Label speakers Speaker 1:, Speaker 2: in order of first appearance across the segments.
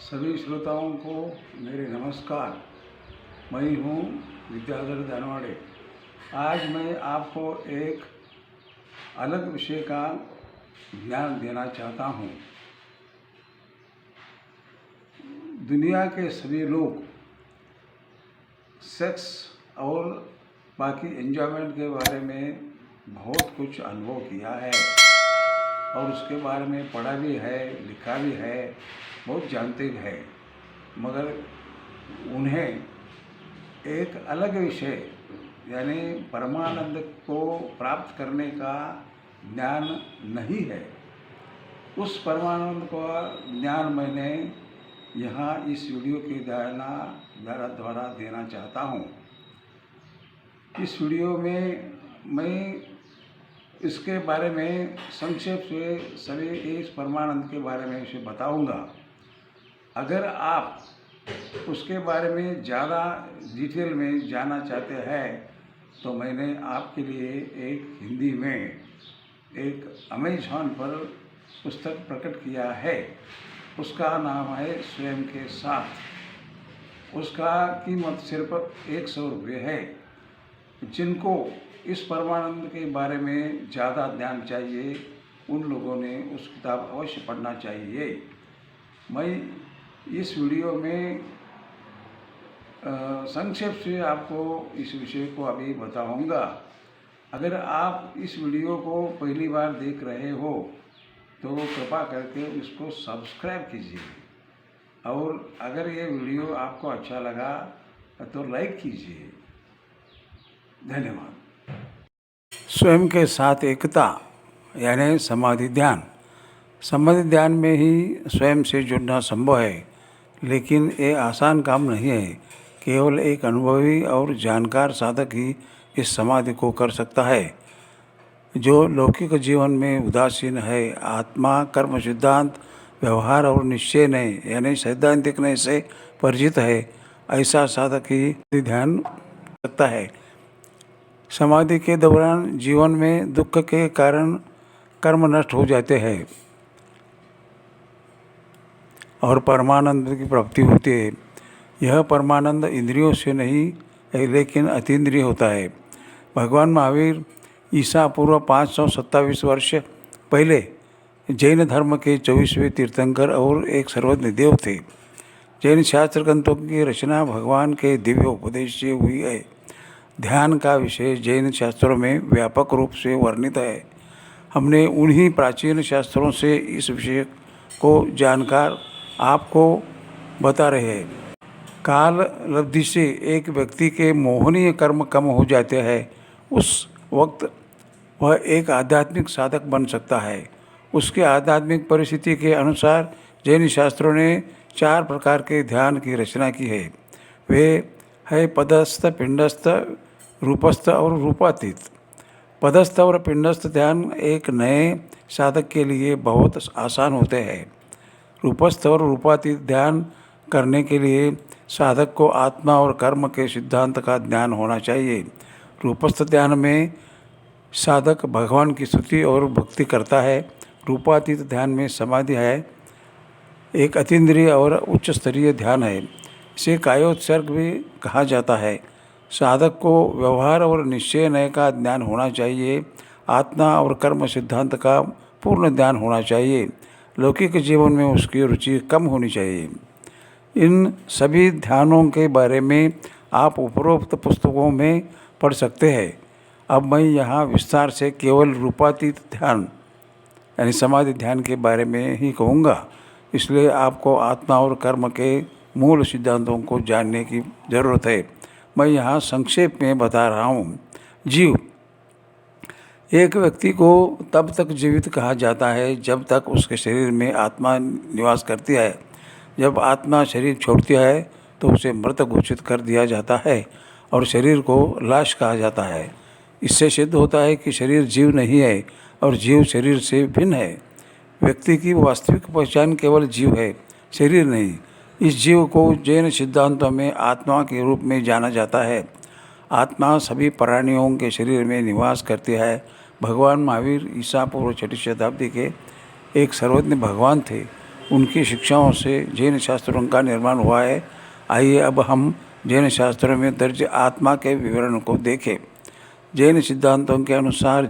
Speaker 1: सभी श्रोताओं को मेरे नमस्कार। मैं हूँ विद्याधर दानवाड़े। आज मैं आपको एक अलग विषय का ज्ञान देना चाहता हूँ। दुनिया के सभी लोग सेक्स और बाकी एंजॉयमेंट के बारे में बहुत कुछ अनुभव किया है और उसके बारे में पढ़ा भी है, लिखा भी है, बहुत जानते हैं, मगर उन्हें एक अलग विषय यानी परमानंद को प्राप्त करने का ज्ञान नहीं है। उस परमानंद का ज्ञान मैंने यहाँ इस वीडियो के द्वारा देना चाहता हूँ। इस वीडियो में मैं इसके बारे में संक्षेप से सभी इस परमानंद के बारे में इसे बताऊंगा। अगर आप उसके बारे में ज़्यादा डिटेल में जानना चाहते हैं तो मैंने आपके लिए एक हिंदी में एक अमेज़न पर पुस्तक प्रकट किया है। उसका नाम है स्वयं के साथ। उसका कीमत सिर्फ 100 रुपये है। जिनको इस परमानंद के बारे में ज़्यादा ज्ञान चाहिए उन लोगों ने उस किताब अवश्य पढ़ना चाहिए। मैं इस वीडियो में संक्षेप से आपको इस विषय को अभी बताऊंगा। अगर आप इस वीडियो को पहली बार देख रहे हो तो कृपा करके इसको सब्सक्राइब कीजिए और अगर ये वीडियो आपको अच्छा लगा तो लाइक कीजिए। धन्यवाद। स्वयं के साथ एकता यानी समाधि ध्यान। समाधि ध्यान में ही स्वयं से जुड़ना संभव है, लेकिन ये आसान काम नहीं है। केवल एक अनुभवी और जानकार साधक ही इस समाधि को कर सकता है। जो लौकिक जीवन में उदासीन है, आत्मा, कर्म सिद्धांत, व्यवहार और निश्चय नहीं यानी सैद्धांतिक नहीं से परिचित है, ऐसा साधक ही ध्यान सकता है। समाधि के दौरान जीवन में दुख के कारण कर्म नष्ट हो जाते हैं और परमानंद की प्राप्ति होती है। यह परमानंद इंद्रियों से नहीं है, लेकिन अतीन्द्रिय होता है। भगवान महावीर ईसा पूर्व 527 वर्ष पहले जैन धर्म के 24वें तीर्थंकर और एक सर्वज्ञ देव थे। जैन शास्त्र ग्रंथों की रचना भगवान के दिव्य उपदेश से हुई है। ध्यान का विषय जैन शास्त्रों में व्यापक रूप से वर्णित है। हमने उन्हीं प्राचीन शास्त्रों से इस विषय को जानकर आपको बता रहे हैं। काल लब्धि से एक व्यक्ति के मोहनीय कर्म कम हो जाते हैं, उस वक्त वह एक आध्यात्मिक साधक बन सकता है। उसके आध्यात्मिक परिस्थिति के अनुसार जैन शास्त्रों ने 4 प्रकार के ध्यान की रचना की है। वे है पदस्थ, पिंडस्थ, रूपस्थ और रूपातीत। पदस्थ और पिंडस्थ ध्यान एक नए साधक के लिए बहुत आसान होते हैं। रूपस्थ और रूपातीत ध्यान करने के लिए साधक को आत्मा और कर्म के सिद्धांत का ज्ञान होना चाहिए। रूपस्थ ध्यान में साधक भगवान की स्तुति और भक्ति करता है। रूपातीत ध्यान में समाधि है, एक अतीन्द्रिय और उच्च स्तरीय ध्यान है। इसे कायोत्सर्ग भी कहा जाता है। साधक को व्यवहार और निश्चय नय का ज्ञान होना चाहिए। आत्मा और कर्म सिद्धांत का पूर्ण ज्ञान होना चाहिए। लौकिक जीवन में उसकी रुचि कम होनी चाहिए। इन सभी ध्यानों के बारे में आप उपरोक्त पुस्तकों में पढ़ सकते हैं। अब मैं यहाँ विस्तार से केवल रूपातीत ध्यान यानी समाधि ध्यान के बारे में ही कहूँगा, इसलिए आपको आत्मा और कर्म के मूल सिद्धांतों को जानने की ज़रूरत है। मैं यहाँ संक्षेप में बता रहा हूँ। जीव एक व्यक्ति को तब तक जीवित कहा जाता है जब तक उसके शरीर में आत्मा निवास करती है। जब आत्मा शरीर छोड़ती है तो उसे मृत घोषित कर दिया जाता है और शरीर को लाश कहा जाता है। इससे सिद्ध होता है कि शरीर जीव नहीं है और जीव शरीर से भिन्न है। व्यक्ति की वास्तविक पहचान केवल जीव है, शरीर नहीं। इस जीव को जैन सिद्धांतों में आत्मा के रूप में जाना जाता है। आत्मा सभी प्राणियों के शरीर में निवास करती है। भगवान महावीर ईसा पूर्व 6ठी शताब्दी के एक सर्वज्ञ भगवान थे। उनकी शिक्षाओं से जैन शास्त्रों का निर्माण हुआ है। आइए अब हम जैन शास्त्रों में दर्ज आत्मा के विवरण को देखें। जैन सिद्धांतों के अनुसार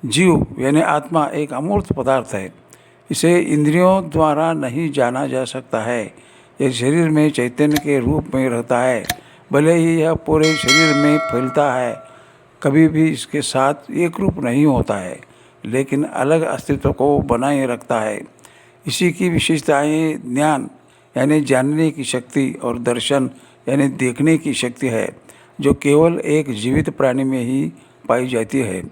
Speaker 1: जीव यानी आत्मा एक अमूर्त पदार्थ है। इसे इंद्रियों द्वारा नहीं जाना जा सकता है। यह शरीर में चैतन्य के रूप में रहता है। भले ही यह पूरे शरीर में फैलता है, कभी भी इसके साथ एक रूप नहीं होता है, लेकिन अलग अस्तित्व को बनाए रखता है। इसी की विशेषताएं ज्ञान यानी जानने की शक्ति और दर्शन यानी देखने की शक्ति है, जो केवल एक जीवित प्राणी में ही पाई जाती है।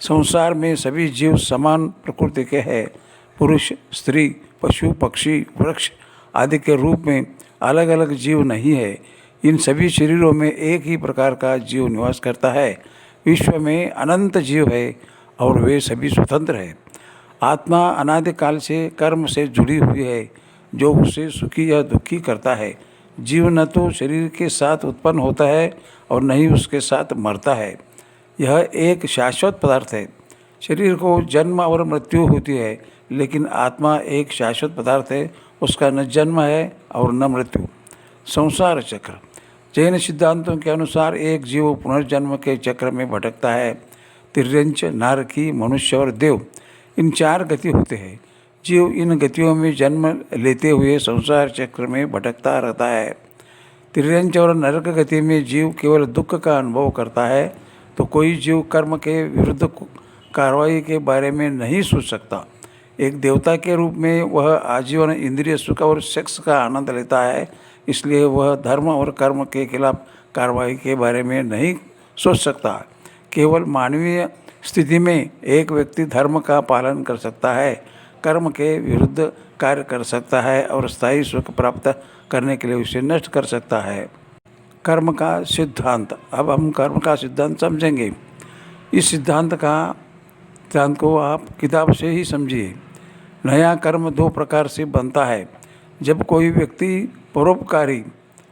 Speaker 1: संसार में सभी जीव समान प्रकृति के हैं। पुरुष, स्त्री, पशु, पक्षी, वृक्ष आदि के रूप में अलग अलग जीव नहीं है। इन सभी शरीरों में एक ही प्रकार का जीव निवास करता है। विश्व में अनंत जीव है और वे सभी स्वतंत्र हैं। आत्मा अनादिकाल से कर्म से जुड़ी हुई है, जो उसे सुखी या दुखी करता है। जीव न तो शरीर के साथ उत्पन्न होता है और न ही उसके साथ मरता है। यह एक शाश्वत पदार्थ है। शरीर को जन्म और मृत्यु होती है, लेकिन आत्मा एक शाश्वत पदार्थ है। उसका न जन्म है और न मृत्यु। संसार चक्र जैन सिद्धांतों के अनुसार एक जीव पुनर्जन्म के चक्र में भटकता है। तिर्यंच, नारकी, मनुष्य और देव, इन 4 गति होते हैं। जीव इन गतियों में जन्म लेते हुए संसार चक्र में भटकता रहता है। तिर्यंच और नरक गति में जीव केवल दुख का अनुभव करता है, तो कोई जीव कर्म के विरुद्ध कार्रवाई के बारे में नहीं सोच सकता। एक देवता के रूप में वह आजीवन इंद्रिय सुख और सेक्स का आनंद लेता है, इसलिए वह धर्म और कर्म के खिलाफ कार्रवाई के बारे में नहीं सोच सकता। केवल मानवीय स्थिति में एक व्यक्ति धर्म का पालन कर सकता है, कर्म के विरुद्ध कार्य कर सकता है और स्थायी सुख प्राप्त करने के लिए उसे नष्ट कर सकता है। कर्म का सिद्धांत। अब हम कर्म का सिद्धांत समझेंगे। इस सिद्धांत को आप किताब से ही समझिए। नया कर्म 2 प्रकार से बनता है। जब कोई व्यक्ति परोपकारी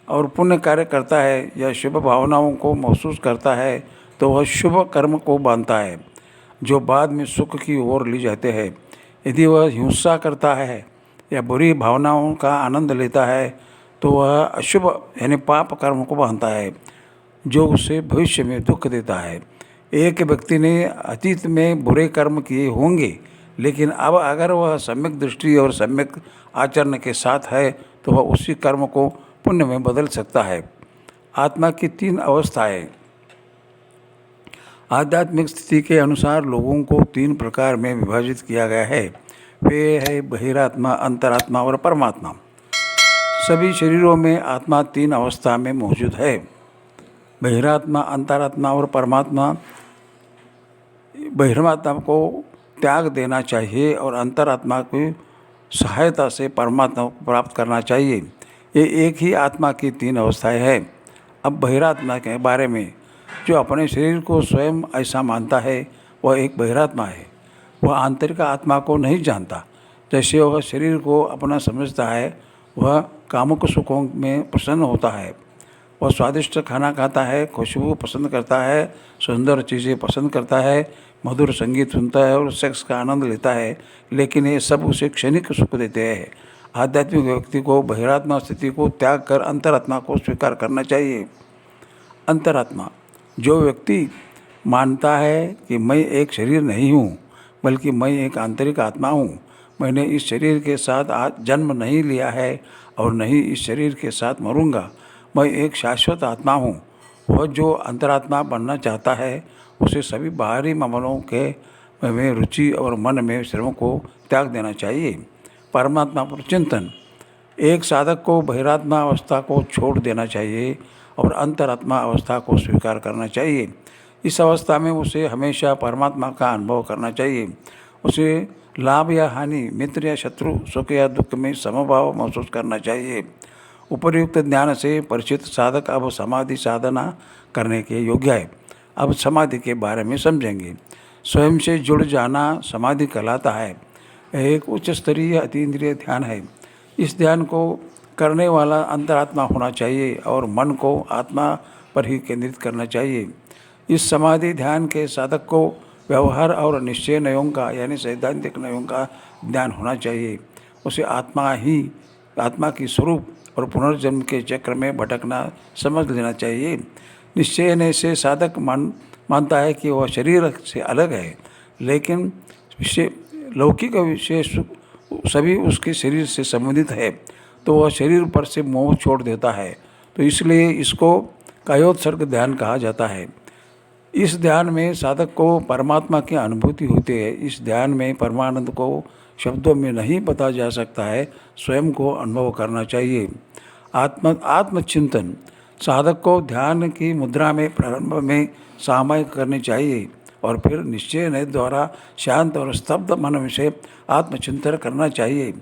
Speaker 1: और पुण्य कार्य करता है या शुभ भावनाओं को महसूस करता है, तो वह शुभ कर्म को बांधता है, जो बाद में सुख की ओर ले जाते हैं। यदि वह हिंसा करता है या बुरी भावनाओं का आनंद लेता है, तो वह अशुभ यानी पाप कर्म को बांधता है, जो उसे भविष्य में दुख देता है। एक व्यक्ति ने अतीत में बुरे कर्म किए होंगे, लेकिन अब अगर वह सम्यक दृष्टि और सम्यक आचरण के साथ है, तो वह उसी कर्म को पुण्य में बदल सकता है। आत्मा की 3 अवस्थाएं। आध्यात्मिक स्थिति के अनुसार लोगों को 3 प्रकार में विभाजित किया गया है। वे है बहिरात्मा, अंतरात्मा और परमात्मा। सभी शरीरों में आत्मा 3 अवस्था में मौजूद है। बहिरात्मा, अंतरात्मा और परमात्मा। बहिरात्मा को त्याग देना चाहिए और अंतरात्मा की सहायता से परमात्मा को प्राप्त करना चाहिए। ये एक ही आत्मा की 3 अवस्थाएं हैं। अब बहिरात्मा के बारे में, जो अपने शरीर को स्वयं ऐसा मानता है, वह एक बहिरात्मा है। वह आंतरिक आत्मा को नहीं जानता। जैसे वह शरीर को अपना समझता है, वह कामुक सुखों में प्रसन्न होता है। वह स्वादिष्ट खाना खाता है, खुशबू पसंद करता है, सुंदर चीज़ें पसंद करता है, मधुर संगीत सुनता है और सेक्स का आनंद लेता है, लेकिन ये सब उसे क्षणिक सुख देते हैं। आध्यात्मिक व्यक्ति को बहिरात्मा स्थिति को त्याग कर अंतरात्मा को स्वीकार करना चाहिए। अंतरात्मा, जो व्यक्ति मानता है कि मैं एक शरीर नहीं हूँ, बल्कि मैं एक आंतरिक आत्मा हूँ। मैंने इस शरीर के साथ आज जन्म नहीं लिया है और न ही इस शरीर के साथ मरूंगा। मैं एक शाश्वत आत्मा हूँ। वह जो अंतरात्मा बनना चाहता है, उसे सभी बाहरी मामलों के में रुचि और मन में श्रम को त्याग देना चाहिए। परमात्मा पर चिंतन। एक साधक को बहिरात्मा अवस्था को छोड़ देना चाहिए और अंतरात्मा अवस्था को स्वीकार करना चाहिए। इस अवस्था में उसे हमेशा परमात्मा का अनुभव करना चाहिए। उसे लाभ या हानि, मित्र या शत्रु, सुख या दुख में समभाव महसूस करना चाहिए। उपर्युक्त ज्ञान से परिचित साधक अब समाधि साधना करने के योग्य है। अब समाधि के बारे में समझेंगे। स्वयं से जुड़ जाना समाधि कहलाता है। एक उच्च स्तरीय अतीन्द्रिय ध्यान है। इस ध्यान को करने वाला अंतरात्मा होना चाहिए और मन को आत्मा पर ही केंद्रित करना चाहिए। इस समाधि ध्यान के साधक को व्यवहार और निश्चय नयों का यानी सैद्धांतिक नयों का ज्ञान होना चाहिए। उसे आत्मा की स्वरूप और पुनर्जन्म के चक्र में भटकना समझ लेना चाहिए। निश्चय से साधक मानता है कि वह शरीर से अलग है, लेकिन लौकिक विषय सभी उसके शरीर से संबंधित है, तो वह शरीर पर से मोह छोड़ देता है। तो इसलिए इसको कायोत्सर्ग ध्यान कहा जाता है। इस ध्यान में साधक को परमात्मा की अनुभूति होती है। इस ध्यान में परमानंद को शब्दों में नहीं पता जा सकता है, स्वयं को अनुभव करना चाहिए। आत्मचिंतन साधक को ध्यान की मुद्रा में प्रारंभ में सामायिक करनी चाहिए और फिर निश्चय द्वारा शांत और स्तब्ध मन से आत्मचिंतन करना चाहिए।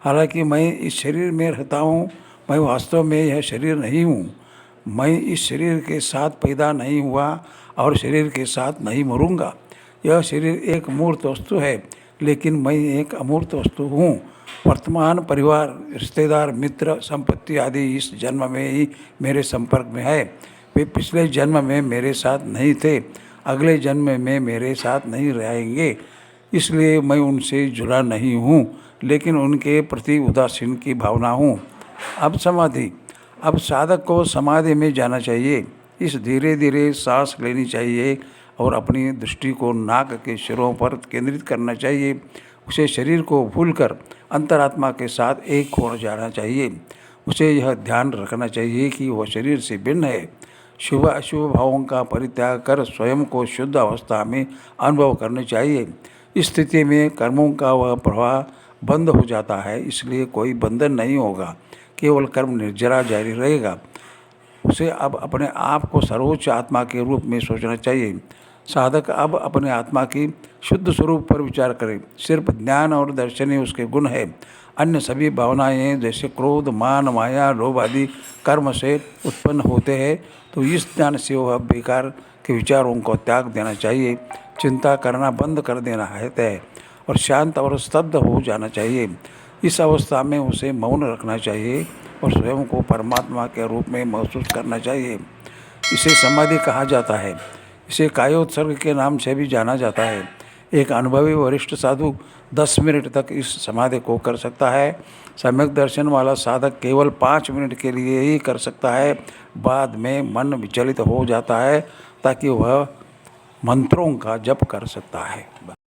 Speaker 1: हालांकि मैं इस शरीर में रहता हूँ, मैं वास्तव में यह शरीर नहीं हूँ। मैं इस शरीर के साथ पैदा नहीं हुआ और शरीर के साथ नहीं मरूंगा। यह शरीर एक मूर्त वस्तु है, लेकिन मैं एक अमूर्त वस्तु हूँ। वर्तमान परिवार, रिश्तेदार, मित्र, संपत्ति आदि इस जन्म में ही मेरे संपर्क में है। वे पिछले जन्म में मेरे साथ नहीं थे, अगले जन्म में मेरे साथ नहीं रहेंगे। इसलिए मैं उनसे जुड़ा नहीं हूँ, लेकिन उनके प्रति उदासीन की भावना हूँ। अब साधक को समाधि में जाना चाहिए। इस धीरे धीरे सांस लेनी चाहिए और अपनी दृष्टि को नाक के सिरों पर केंद्रित करना चाहिए। उसे शरीर को भूलकर अंतरात्मा के साथ एक हो जाना चाहिए। उसे यह ध्यान रखना चाहिए कि वह शरीर से भिन्न है। शुभ अशुभ भावों का परित्याग कर स्वयं को शुद्ध अवस्था में अनुभव करना चाहिए। इस स्थिति में कर्मों का वह प्रवाह बंद हो जाता है, इसलिए कोई बंधन नहीं होगा, केवल कर्म निर्जरा जारी रहेगा। उसे अब अपने आप को सर्वोच्च आत्मा के रूप में सोचना चाहिए। साधक अब अपने आत्मा की शुद्ध स्वरूप पर विचार करे। सिर्फ ज्ञान और दर्शन ही उसके गुण है। अन्य सभी भावनाएं जैसे क्रोध, मान, माया, लोभ आदि कर्म से उत्पन्न होते हैं, तो इस ज्ञान से वह बेकार के विचारों को त्याग देना चाहिए। चिंता करना बंद कर देना है और शांत और स्तब्ध हो जाना चाहिए। इस अवस्था में उसे मौन रखना चाहिए और स्वयं को परमात्मा के रूप में महसूस करना चाहिए। इसे समाधि कहा जाता है। इसे कायोत्सर्ग के नाम से भी जाना जाता है। एक अनुभवी वरिष्ठ साधु 10 मिनट तक इस समाधि को कर सकता है। सम्यक दर्शन वाला साधक केवल 5 मिनट के लिए ही कर सकता है। बाद में मन विचलित हो जाता है, ताकि वह मंत्रों का जप कर सकता है।